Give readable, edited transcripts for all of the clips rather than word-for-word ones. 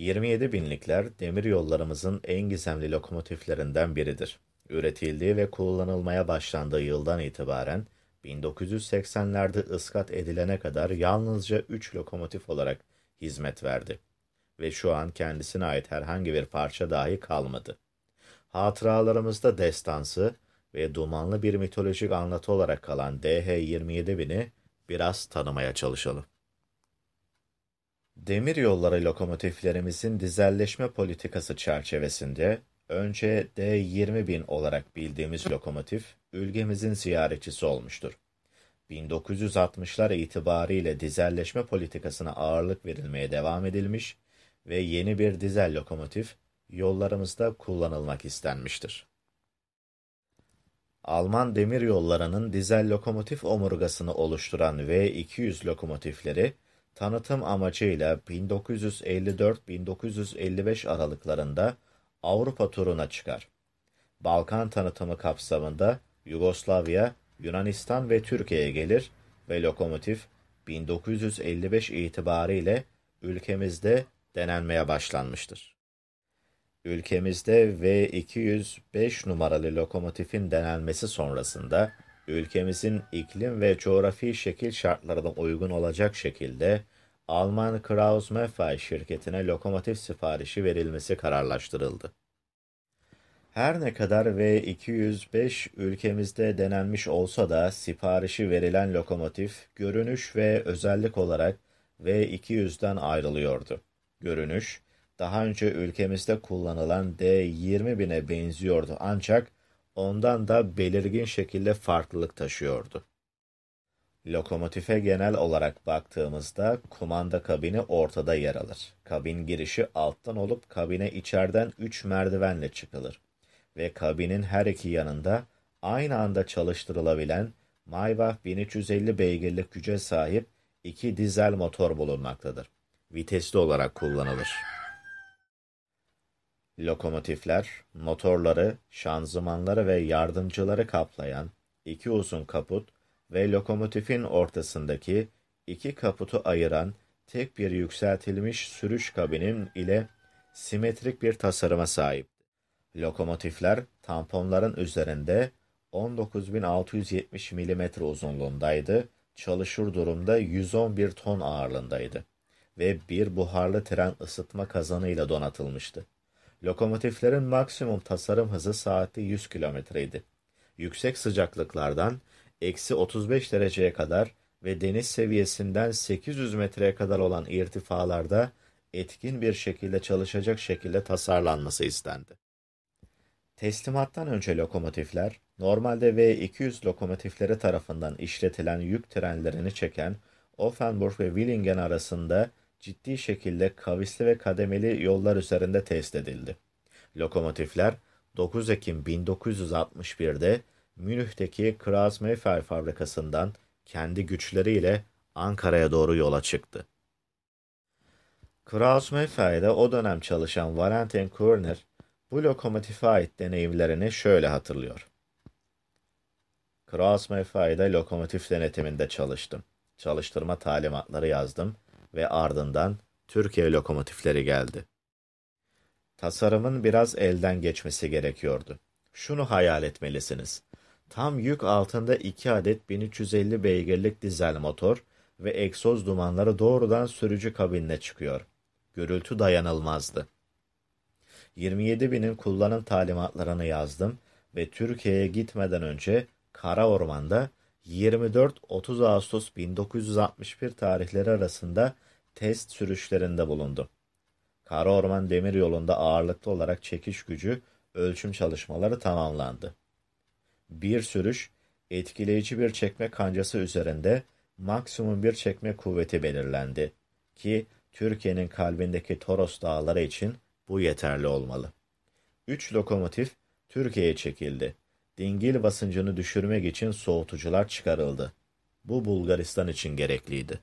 27 binlikler demiryollarımızın en gizemli lokomotiflerinden biridir. Üretildiği ve kullanılmaya başlandığı yıldan itibaren 1980'lerde ıskat edilene kadar yalnızca 3 lokomotif olarak hizmet verdi ve şu an kendisine ait herhangi bir parça dahi kalmadı. Hatıralarımızda destansı ve dumanlı bir mitolojik anlatı olarak kalan DH-27.000'i biraz tanımaya çalışalım. Demiryolları lokomotiflerimizin dizelleşme politikası çerçevesinde önce D20.000 olarak bildiğimiz lokomotif ülkemizin ziyaretçisi olmuştur. 1960'lar itibariyle dizelleşme politikasına ağırlık verilmeye devam edilmiş ve yeni bir dizel lokomotif yollarımızda kullanılmak istenmiştir. Alman demiryollarının dizel lokomotif omurgasını oluşturan V200 lokomotifleri tanıtım amacıyla 1954-1955 aralıklarında Avrupa turuna çıkar. Balkan tanıtımı kapsamında Yugoslavya, Yunanistan ve Türkiye'ye gelir ve lokomotif 1955 itibariyle ülkemizde denenmeye başlanmıştır. Ülkemizde V205 numaralı lokomotifin denenmesi sonrasında ülkemizin iklim ve coğrafi şekil şartlarına uygun olacak şekilde Alman Krauss-Maffei şirketine lokomotif siparişi verilmesi kararlaştırıldı. Her ne kadar V205 ülkemizde denenmiş olsa da siparişi verilen lokomotif görünüş ve özellik olarak V200'den ayrılıyordu. Görünüş, daha önce ülkemizde kullanılan D20.000'e benziyordu ancak ondan da belirgin şekilde farklılık taşıyordu. Lokomotife genel olarak baktığımızda kumanda kabini ortada yer alır. Kabin girişi alttan olup kabine içeriden 3 merdivenle çıkılır ve kabinin her iki yanında aynı anda çalıştırılabilen Maybach 1350 beygirlik güce sahip 2 dizel motor bulunmaktadır. Vitesli olarak kullanılır. Lokomotifler, motorları, şanzımanları ve yardımcıları kaplayan 2 uzun kaput ve lokomotifin ortasındaki 2 kaputu ayıran tek bir yükseltilmiş sürüş kabinin ile simetrik bir tasarıma sahip. Lokomotifler tamponların üzerinde 19.670 mm uzunluğundaydı, çalışır durumda 111 ton ağırlığındaydı ve bir buharlı tren ısıtma kazanıyla donatılmıştı. Lokomotiflerin maksimum tasarım hızı saatte 100 kilometreydi. Yüksek sıcaklıklardan -35 dereceye kadar ve deniz seviyesinden 800 metreye kadar olan irtifalarda etkin bir şekilde çalışacak şekilde tasarlanması istendi. Teslimattan önce lokomotifler, normalde V200 lokomotifleri tarafından işletilen yük trenlerini çeken Offenburg ve Villingen arasında ciddi şekilde kavisli ve kademeli yollar üzerinde test edildi. Lokomotifler 9 Ekim 1961'de Münih'teki Krauss-Maffei fabrikasından kendi güçleriyle Ankara'ya doğru yola çıktı. Krauss-Maffei'de o dönem çalışan Valentin Körner, bu lokomotife ait deneyimlerini şöyle hatırlıyor. Krauss-Maffei'de lokomotif denetiminde çalıştım. Çalıştırma talimatları yazdım ve ardından Türkiye lokomotifleri geldi. Tasarımın biraz elden geçmesi gerekiyordu. Şunu hayal etmelisiniz. Tam yük altında 2 adet 1350 beygirlik dizel motor ve egzoz dumanları doğrudan sürücü kabinine çıkıyor. Gürültü dayanılmazdı. 27.000'in kullanım talimatlarını yazdım ve Türkiye'ye gitmeden önce Karaorman'da 24-30 Ağustos 1961 tarihleri arasında test sürüşlerinde bulundum. Karaorman Demiryolu'nda ağırlıklı olarak çekiş gücü ölçüm çalışmaları tamamlandı. Bir sürüş, etkileyici bir çekme kancası üzerinde maksimum bir çekme kuvveti belirlendi ki Türkiye'nin kalbindeki Toros Dağları için bu yeterli olmalı. 3 lokomotif Türkiye'ye çekildi. Dingil basıncını düşürmek için soğutucular çıkarıldı. Bu Bulgaristan için gerekliydi.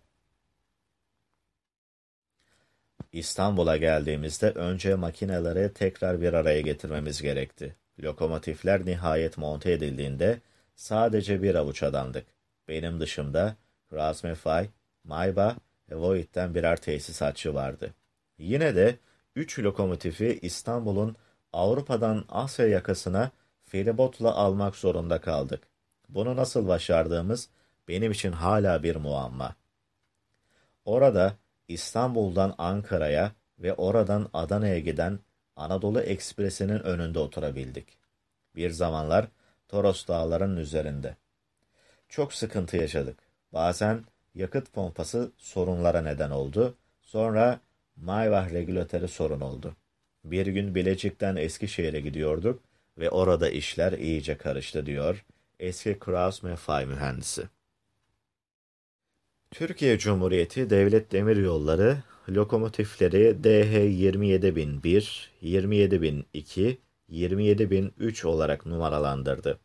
İstanbul'a geldiğimizde önce makineleri tekrar bir araya getirmemiz gerekti. Lokomotifler nihayet monte edildiğinde sadece bir avuç adamdık. Benim dışımda Krauss-Maffei, Maybach ve Voigt'ten birer tesisatçı vardı. Yine de 3 lokomotifi İstanbul'un Avrupa'dan Asya yakasına feribotla almak zorunda kaldık. Bunu nasıl başardığımız benim için hala bir muamma. Orada İstanbul'dan Ankara'ya ve oradan Adana'ya giden Anadolu Ekspresi'nin önünde oturabildik. Bir zamanlar Toros Dağları'nın üzerinde. Çok sıkıntı yaşadık. Bazen yakıt pompası sorunlara neden oldu. Sonra Maybach regülatörü sorun oldu. Bir gün Bilecik'ten Eskişehir'e gidiyorduk ve orada işler iyice karıştı diyor eski Krauss-Maffei mühendisi. Türkiye Cumhuriyeti Devlet Demiryolları lokomotifleri DH27001, 27002, 27003 olarak numaralandırdı.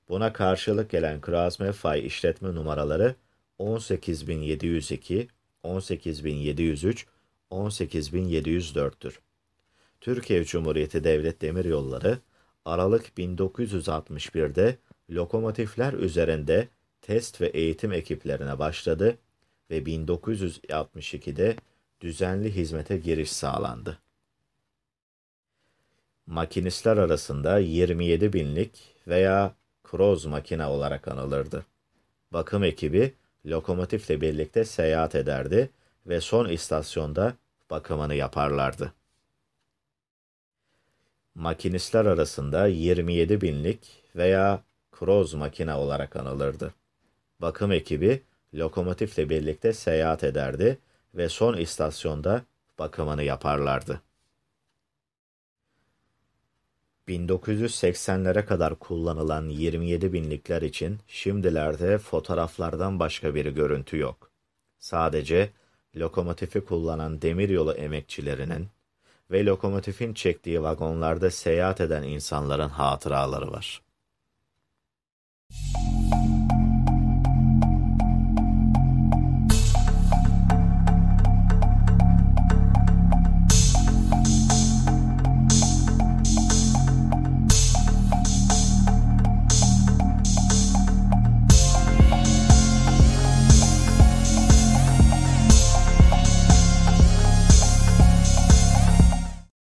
Buna karşılık gelen Krauss-Maffei işletme numaraları 18702, 18703, 18704'tür. Türkiye Cumhuriyeti Devlet Demiryolları Aralık 1961'de lokomotifler üzerinde test ve eğitim ekiplerine başladı ve 1962'de düzenli hizmete giriş sağlandı. Makinistler arasında 27 binlik veya kroz makine olarak anılırdı. Bakım ekibi lokomotifle birlikte seyahat ederdi ve son istasyonda bakımını yaparlardı. Makinistler arasında 27 binlik veya kroz makine olarak anılırdı. Bakım ekibi lokomotifle birlikte seyahat ederdi ve son istasyonda bakımını yaparlardı. 1980'lere kadar kullanılan 27 binlikler için şimdilerde fotoğraflardan başka bir görüntü yok. Sadece lokomotifi kullanan demiryolu emekçilerinin ve lokomotifin çektiği vagonlarda seyahat eden insanların hatıraları var.